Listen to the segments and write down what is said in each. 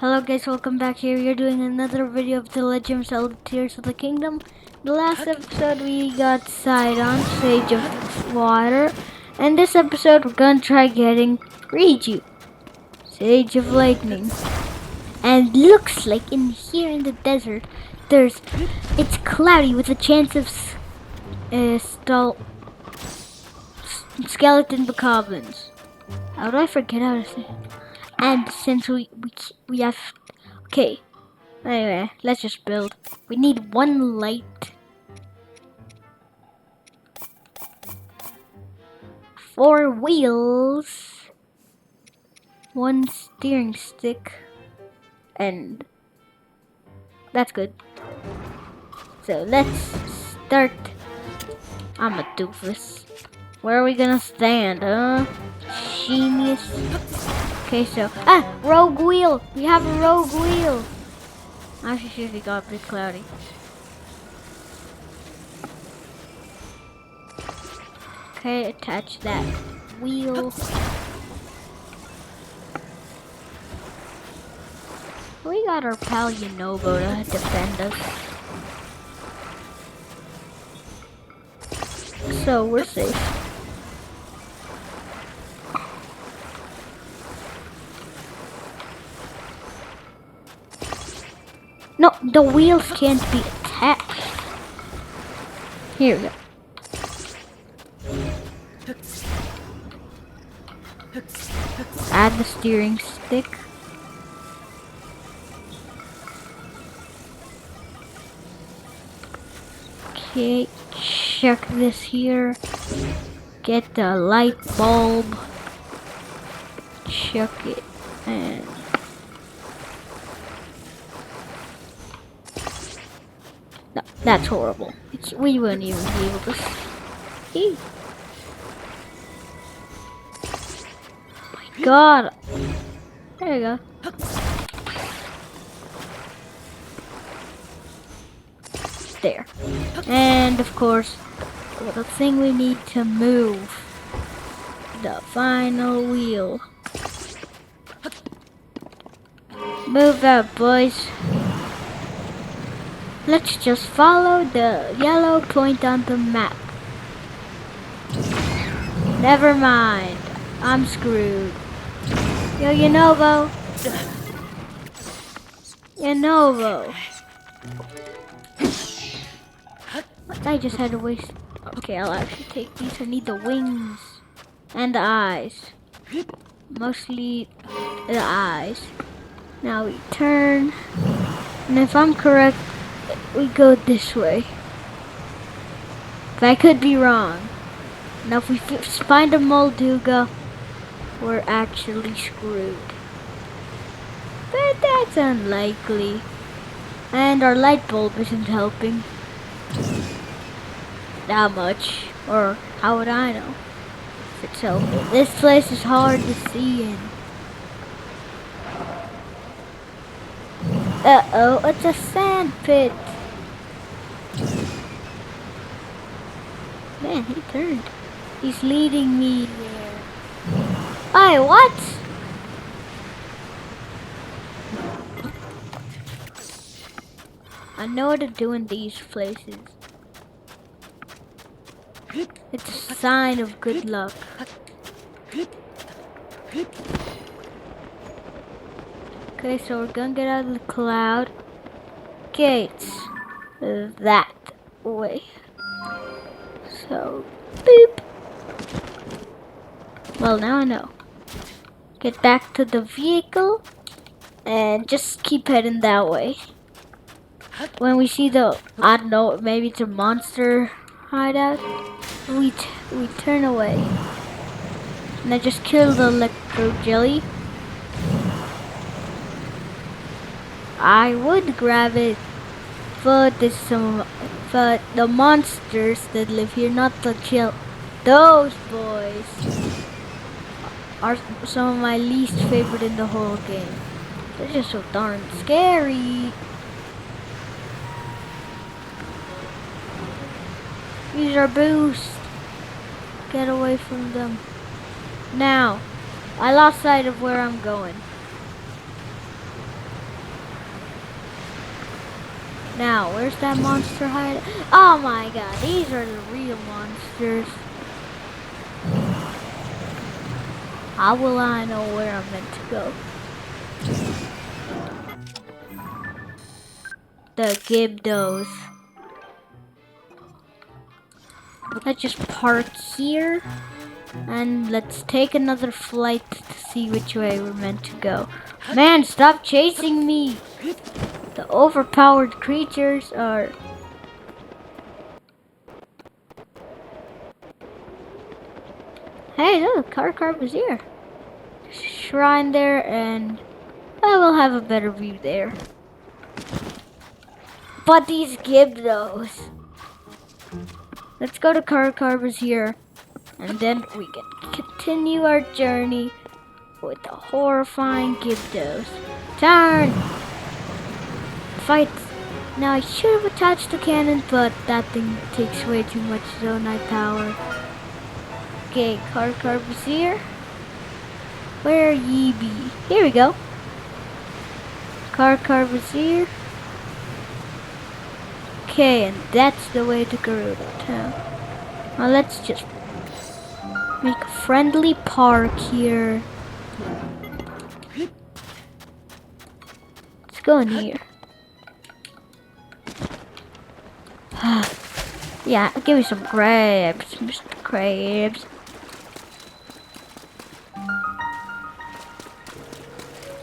Hello guys, welcome back here. We're doing another video of the Legend of Zelda Tears of the Kingdom. The last episode we got Sidon, Sage of Water. And this episode we're gonna try getting Riju, Sage of Lightning. And looks like in here in the desert, it's cloudy with a chance of skeleton bokoblins. How do I forget how to say it? And since we have, okay, anyway, let's just build. We need one light, 4 wheels, 1 steering stick, and that's good. So let's start. I'm a doofus. Where are we gonna stand, huh? Genius. Okay, so rogue wheel. We have a rogue wheel. Actually, should have got a bit cloudy. Okay, attach that wheel. We got our pal Yunobo to defend us. So we're safe. No, the wheels can't be attached. Here we go. Add the steering stick. Okay, check this here. Get the light bulb. Check it and no, that's horrible. We wouldn't even be able to see. Oh my god. There you go. There. And of course, the thing we need to move. The final wheel. Move out, boys. Let's just follow the yellow point on the map. Never mind. I'm screwed. Yo, Yunobo. Yunobo. I just had to waste. Okay, I'll actually take these. I need the wings and the eyes. Mostly the eyes. Now we turn. And if I'm correct, we go this way. But I could be wrong. Now if we find a Molduga, we're actually screwed. But that's unlikely. And our light bulb isn't helping. That much. Or how would I know if it's helping? This place is hard to see in. Uh-oh, it's a sand pit. Man, he turned. He's leading me there. Hey, what? I know what to do in these places. It's a sign of good luck. Okay, so we're gonna get out of the cloud. Gates. That way. So, boop. Well, now I know. Get back to the vehicle and just keep heading that way. When we see the, I don't know, maybe it's a monster hideout, we turn away. And I just kill the electro jelly. I would grab it, but the monsters that live here, not the chill. Those boys are some of my least favorite in the whole game. They're just so darn scary. Use our boost. Get away from them. Now, I lost sight of where I'm going. Now, where's that monster hide? Oh my god, these are the real monsters. How will I know where I'm meant to go? The Gibdos. Let's just park here. And let's take another flight to see which way we're meant to go. Man, stop chasing me! The overpowered creatures are... Hey, look, Car was here. Shrine there, and I will have a better view there. But these Gibdos. Let's go to Carcar's here, and then we can continue our journey with the horrifying Gibdos. Turn! Fight! Now I should have attached the cannon, but that thing takes way too much zonite power. Okay, Carcar's here. Where ye be? Here we go. Carcar's here. Okay, and that's the way to Gerudo Town. Now let's just make a friendly park here. Let's go in here. Yeah, give me some grapes, Mr. Krabs.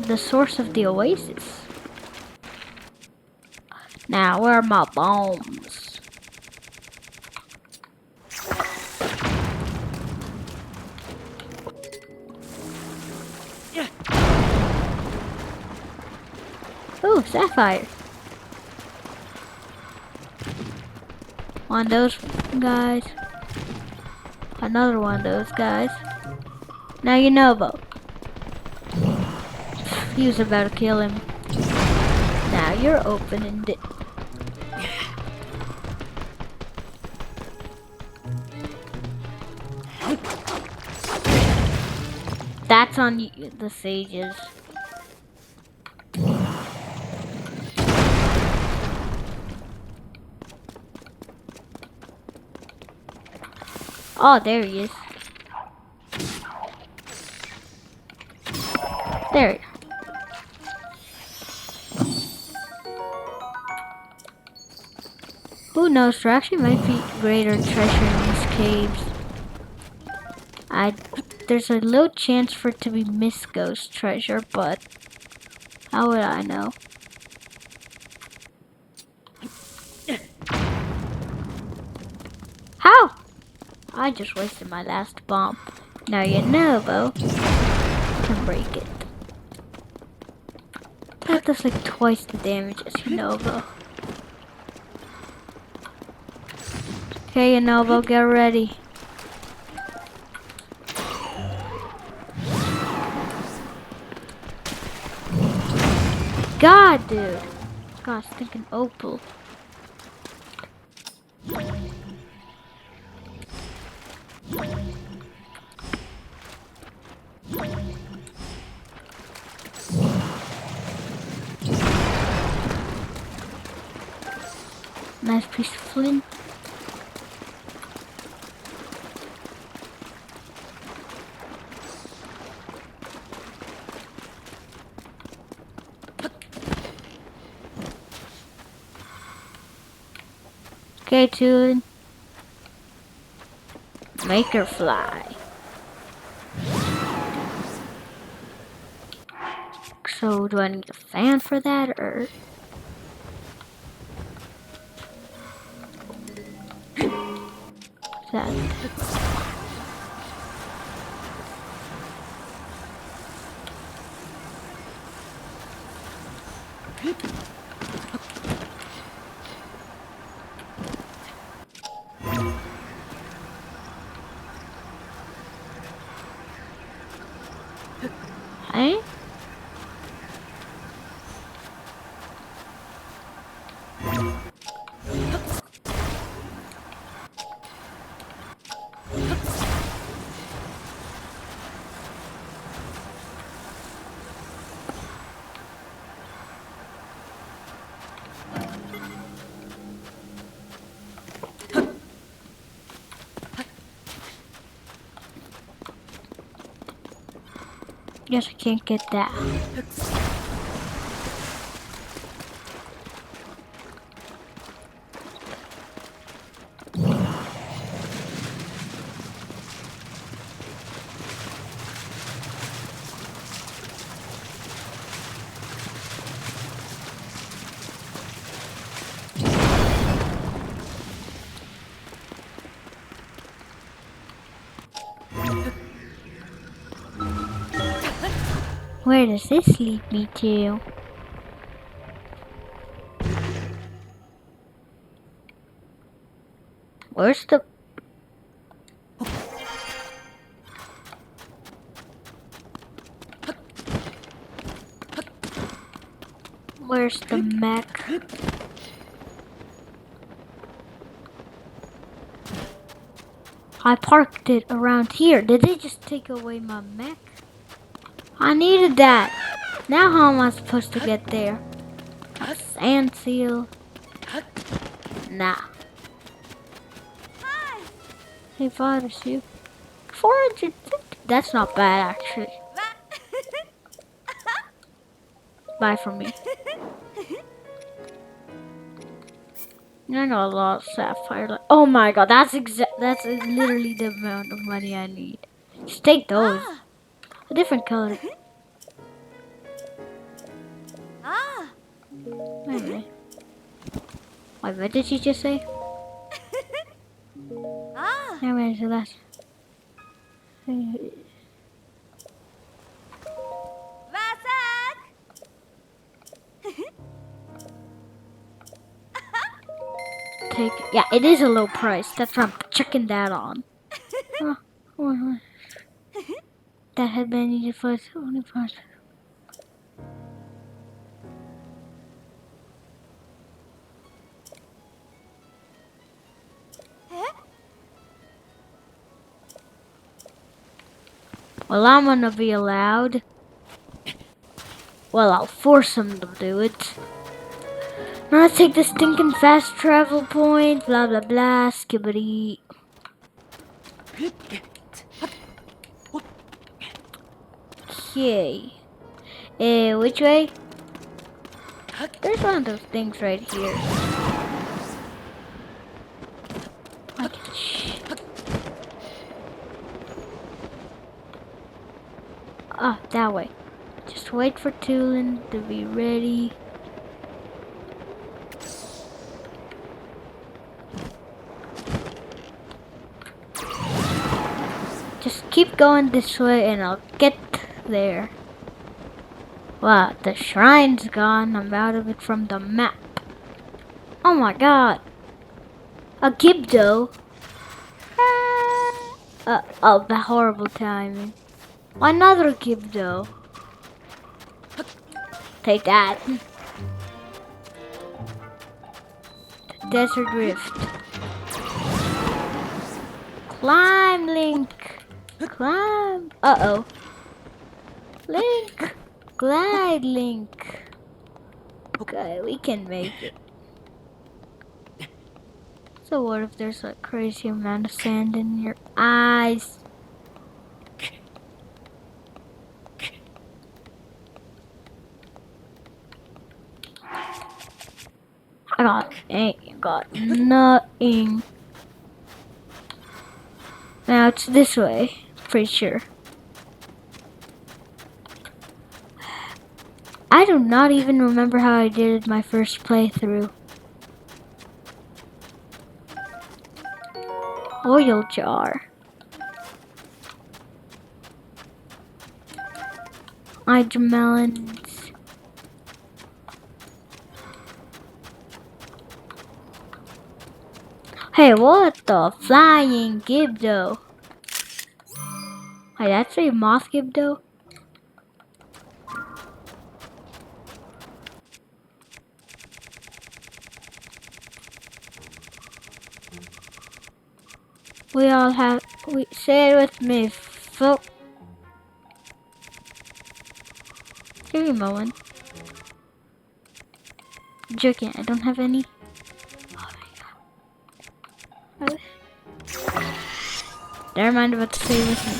The source of the oasis. Now, where are my bombs? Oh, sapphire. One of those guys. Another one of those guys. Now you know about. He was about to kill him. Now you're opening it. That's on the sages. Oh, there he is. There. Who knows, there actually might be greater treasure in these caves. There's a low chance for it to be Miss Ghost treasure, but how would I know? How? I just wasted my last bomb. Now you know, Bo. Can break it. That does like twice the damage as Yunobo. Okay, Yunobo, get ready. God, dude. God, I was thinking opal. Nice piece of flint. Okay, Toon. Make her fly. So, do I need a fan for that, or? That. Hey? Guess I can't get that. Where does this lead me to? Where's the... Where's the mech? I parked it around here. Did they just take away my mech? I needed that. Now how am I supposed to get there? A sand seal? Nah. Hey, father, you. 450. That's not bad, actually. Buy from me. I got a lot of sapphire. Oh my god, that's literally the amount of money I need. Just take those. A different color. Wait a minute. Wait, what did you just say? How many is the last? Take it. Yeah, it is a low price. That's why I'm checking that on. That had been needed for its only price. Well, I'm gonna be allowed. Well, I'll force them to do it. Now let's take the stinking fast travel point. Blah blah blah. Skibbity. Okay. Which way? There's one of those things right here. Ah, that way. Just wait for Tulin to be ready. Just keep going this way and I'll get there. Wow, the shrine's gone. I'm out of it from the map. Oh my god. A Gibdo. Oh, the horrible timing. Another Gibdo. Take that. Desert Rift. Climb, Link. Climb. Uh-oh. Link. Glide, Link. Okay, we can make it. So what if there's a crazy amount of sand in your eyes? I got nothing. Now it's this way, pretty sure. I do not even remember how I did my first playthrough. Oil jar. Hydromelons. Hey, what the flying Gibdo? Hey, that's a moth Gibdo? Say it with me, folk. Give me a moment. I'm joking, I don't have any. Oh my god. Never mind about to say with me.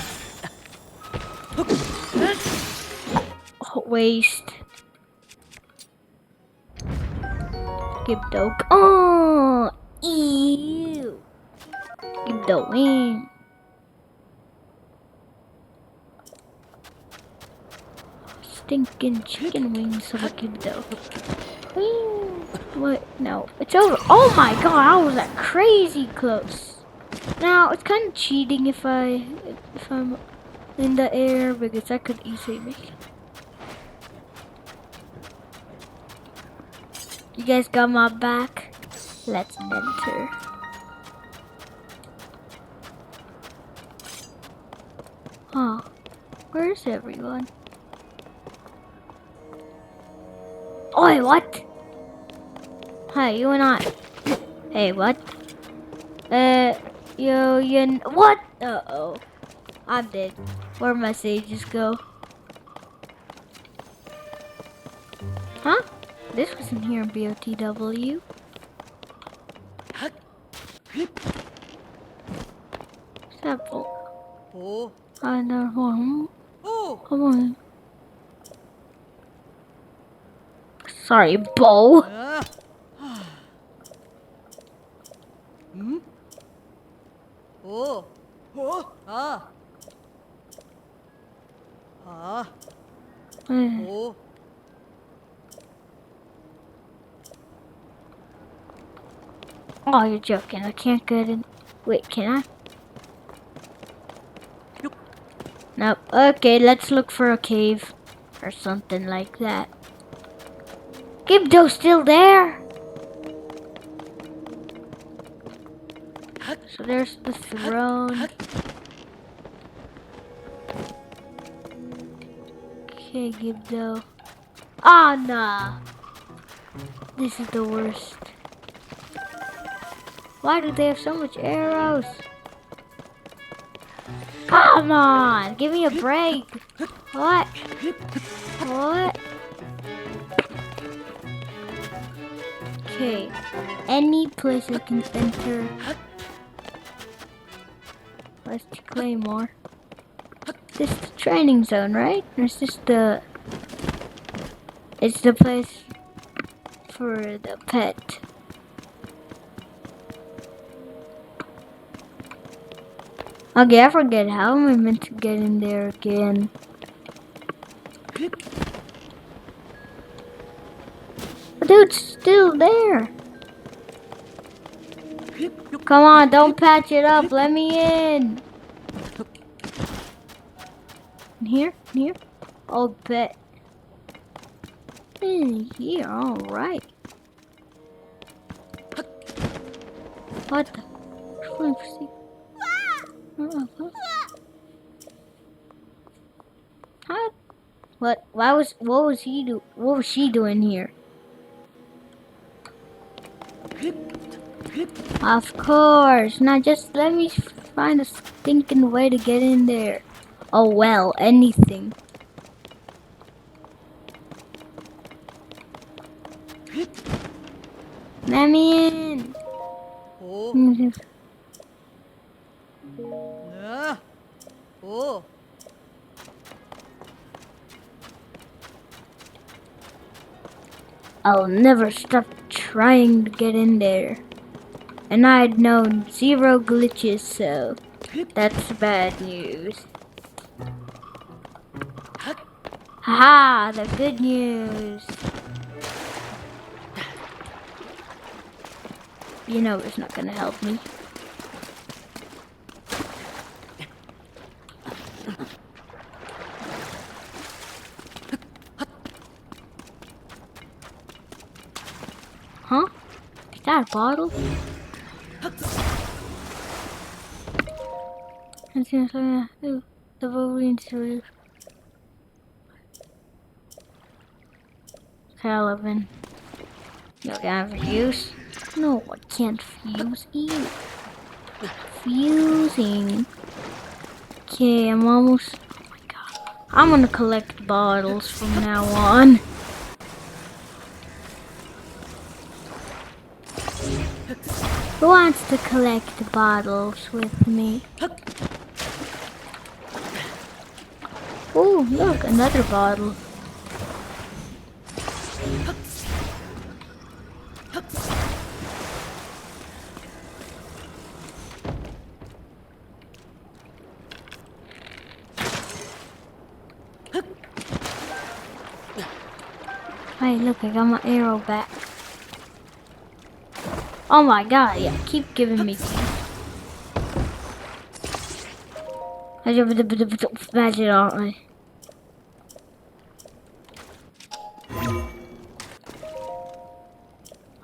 waste. Give the oh, ew. Give the wing. Stinking chicken wings. So I give the wing. What? No, it's over. Oh my god, I was that crazy close. Now it's kind of cheating if I'm in the air because I could easily make it. You guys got my back? Let's enter. Huh. Where's everyone? Oi, what? Hi, you and I. Hey, what? What? Uh-oh. I'm dead. Where'd my sages go? Huh? This wasn't here in BOTW. Sample. Oh. I don't know. Oh. Come on. Sorry, Bo. Hmm? Oh. Oh. Ah. Ah. Oh. Oh, you're joking. I can't get in. Wait, can I? Nope. Okay, let's look for a cave or something like that. Gibdo's still there. So there's the throne. Okay, Gibdo. Ah, nah. This is the worst. Why do they have so much arrows? Come on, give me a break. What? What? Okay, any place I can enter. Where's the claymore? This is the training zone, right? Or is this the... It's the place for the pet. Okay, I forget. How am I meant to get in there again? Dude's still there. Come on, don't patch it up. Let me in. In here? In here? Oh, bet. In here, alright. What the? Huh? What? What was she doing here? Of course. Now just let me find a stinking way to get in there. Oh well, anything. Let me in. Oh. Oh. I'll never stop trying to get in there. And I'd known 0 glitches, so that's bad news. Haha, the good news. You know it's not gonna help me. Huh? Is that a bottle? The Wolverine's roof. Caliban. You can't fuse? No, I can't fuse you. Fusing. Okay, I'm almost. Oh my god. I'm gonna collect bottles from now on. Who wants to collect bottles with me? Oh, look, another bottle. Hey, look, I got my arrow back. Oh my god, yeah, keep giving me these. Magic on me.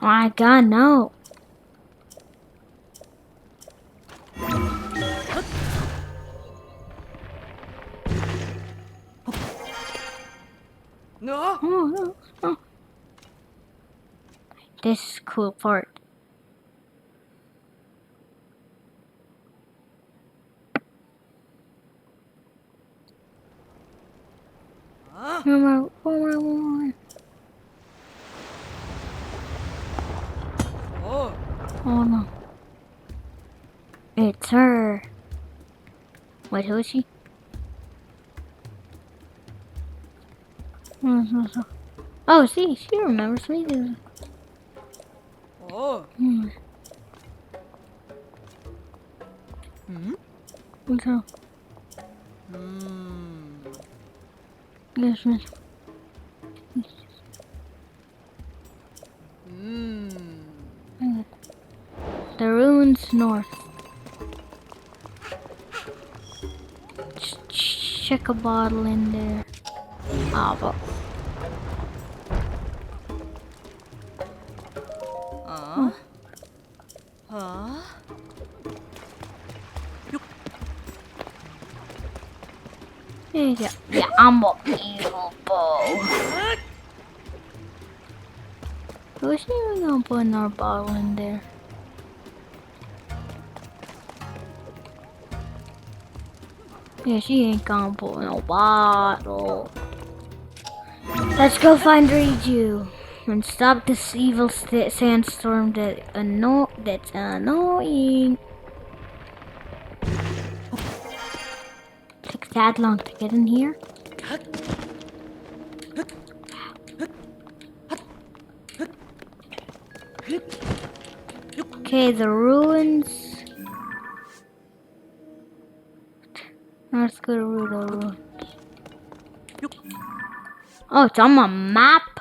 Oh my god, no. No. Oh, no, no. This is a cool part. One more. Oh. Oh no. It's her. Wait, who is she? Oh, see, she remembers me. Oh. Hmm. Hmm. What's up? Hmm. Yes, miss. Hmm. The ruins north. Just check a bottle in there. Ah, but Ah. Ah. yeah, yeah, I'm a evil bow. Who's even gonna put another bottle in there? Yeah, she ain't gonna put no bottle. Let's go find Riju and stop this evil sandstorm that's annoying. Takes that long to get in here. Okay, the ruins. Now let's go to Rudo. Oh, it's on my map.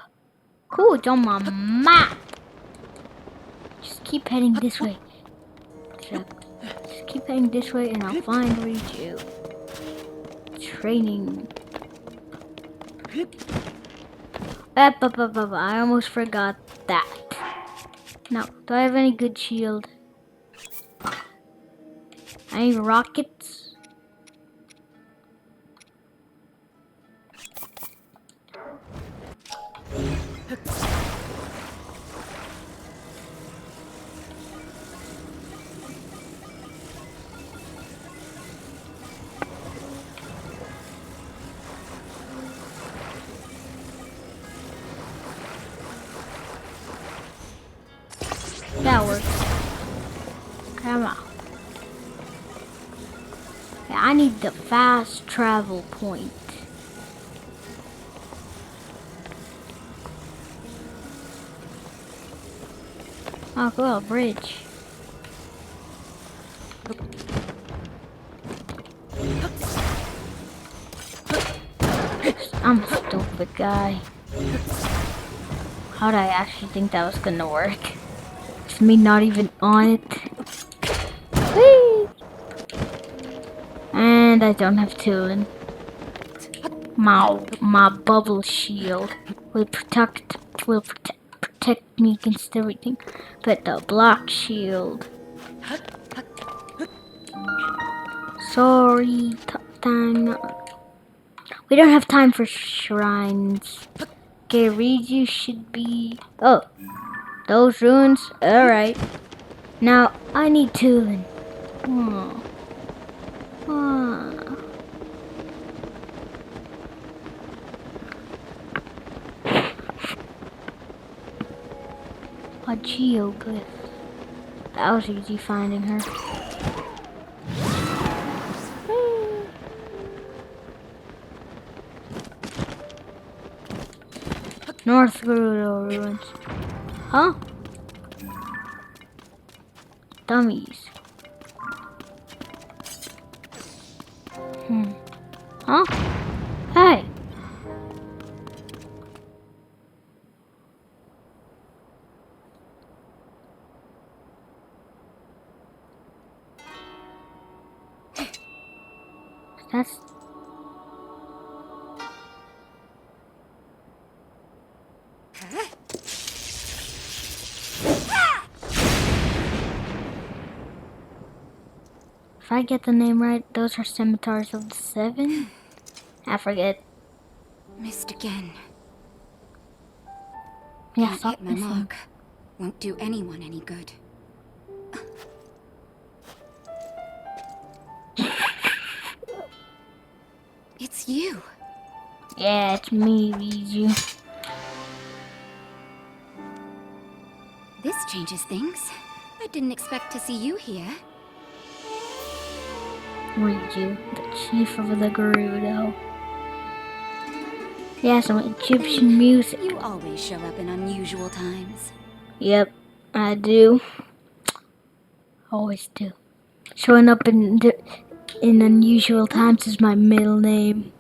Cool, it's on my map. Just keep heading this way. Just keep heading this way and I'll find Riju. Training. I almost forgot that. Now, do I have any good shield? Any rockets? That works. Come on. Yeah, I need the fast travel point. Oh, cool, bridge. I'm a stupid guy. How'd I actually think that was gonna work? It's me not even on it. Whee! And I don't have tooling. My bubble shield will protect me against everything, but the block shield. Sorry, time. We don't have time for shrines. Okay, Riju should be. Oh, those ruins. All right. Now I need tooling. Oh. Oh. A geoglyph. That was easy finding her. North Gerudo ruins. Huh? Dummies. Huh? Hey! That's... If I get the name right, those are scimitars of the 7? I forget. Missed again. Yeah, Can't stop hit my missing. mark. Won't do anyone any good. It's you. Yeah, it's me, Riju. This changes things. I didn't expect to see you here. Riju, the chief of the Gerudo. Yeah, some Egyptian music. You always show up in unusual times. Yep, I do. Always do. Showing up in unusual times is my middle name.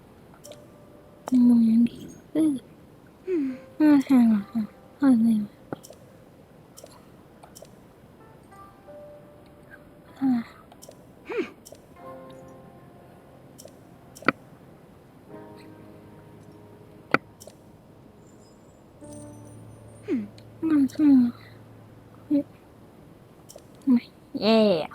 Yeah.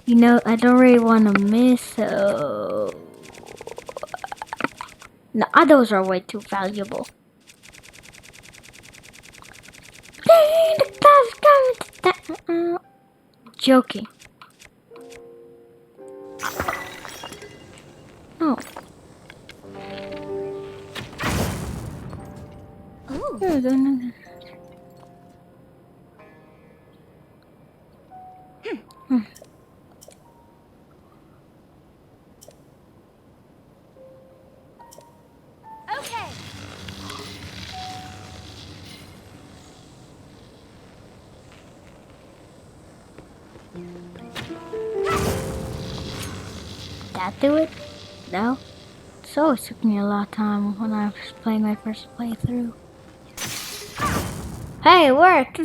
You know, I don't really want to miss, so... No, those are way too valuable. Joking. Oh. Oh. Okay. That do it? No? So it took me a lot of time when I was playing my first playthrough. Hey, it worked!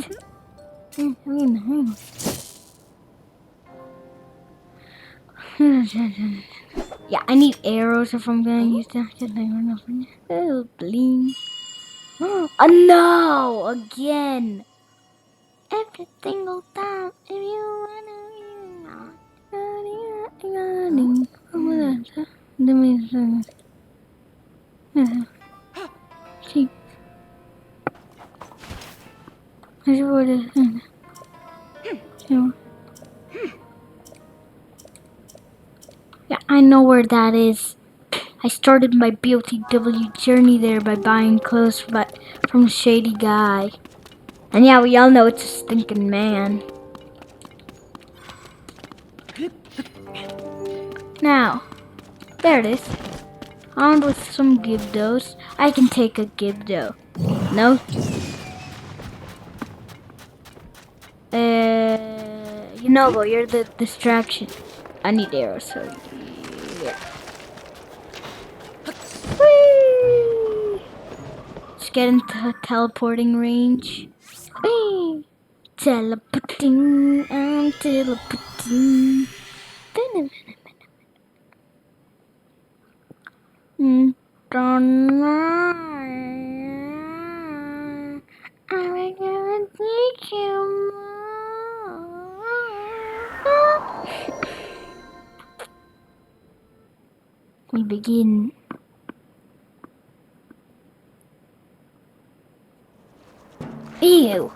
Yeah, I need arrows if I'm gonna use that. Oh, bling. Oh, no! Again! Every single time. If you wanna... See. Yeah, I know where that is. I started my BOTW journey there by buying clothes from a shady guy. And yeah, we all know it's a stinking man. Now, there it is. Armed with some Gibdos. I can take a Gibdo. No? Yunobo, you're the distraction. I need arrows, so yeah. Whee! Just get into teleporting range. Whee! Teleporting, I'm teleporting. I'm gonna teach you more. We begin. Ew.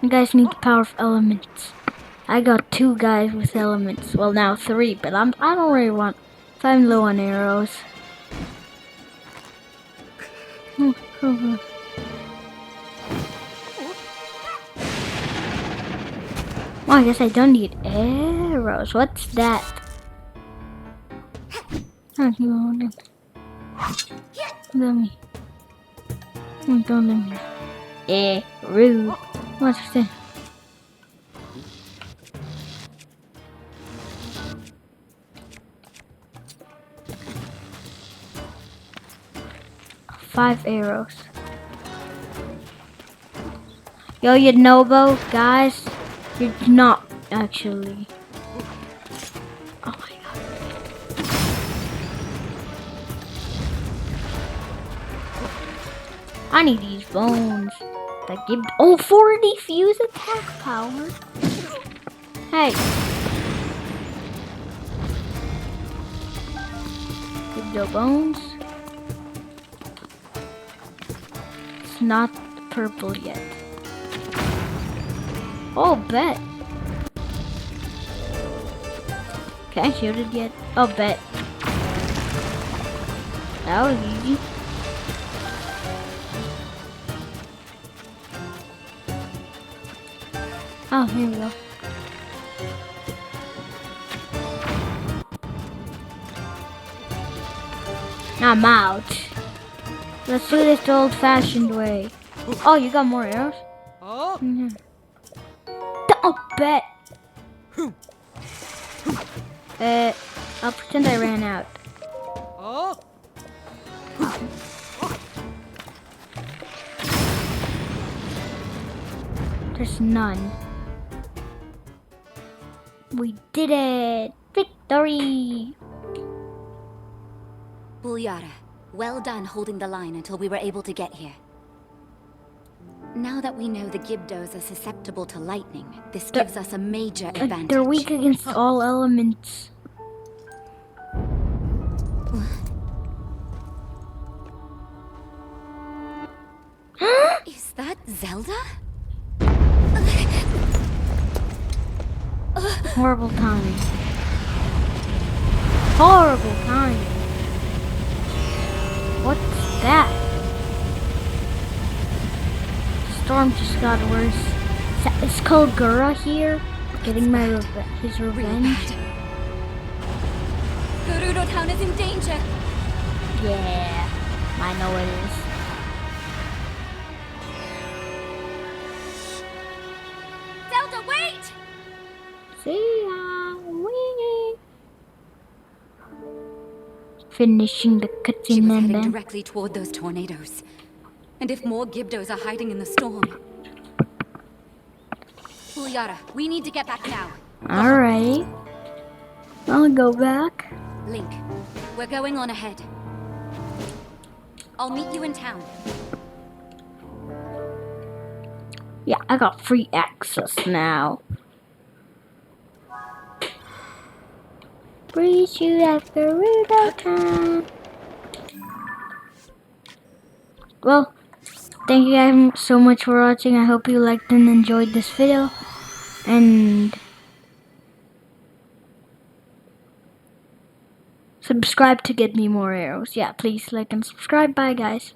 You guys need the power of elements. I got 2 guys with elements. Well, now 3, but I don't really want. If I'm low on arrows. Oh, I guess I don't need arrows. What's that? Oh, you want it. Let me. Don't let me. Rude. What's that? Five arrows. Yo, you Nobo, guys. You're not actually. Oh my god. I need these bones. That give 40 fuse attack power. Hey. Give the bones. It's not purple yet. Oh, bet. Can I shoot it yet? Oh, bet. That was easy. Oh, here we go. I'm out. Let's do this the old-fashioned way. Oh, you got more arrows? Mm-hmm. Oh, bet. I'll pretend I ran out. There's none. We did it! Victory! Bulyara, well done holding the line until we were able to get here. Now that we know the Gibdos are susceptible to lightning, this gives us a major advantage. They're weak against all elements. Is that Zelda? Horrible timing. Horrible timing. What's that? Storm just got worse. It's called Gura here. Getting his revenge. Gerudo Town is in danger. Yeah, I know it is. Zelda, wait! See ya, wee. Finishing the She cutscene was and heading then. directly toward those tornadoes. And if more Gibdos are hiding in the storm... Bulyara, we need to get back now. Alright. I'll go back. Link, we're going on ahead. I'll meet you in town. Yeah, I got free access now. Breeze you at Gerudo Town. Well, thank you guys so much for watching. I hope you liked and enjoyed this video. And subscribe to get me more arrows. Yeah, please like and subscribe. Bye, guys.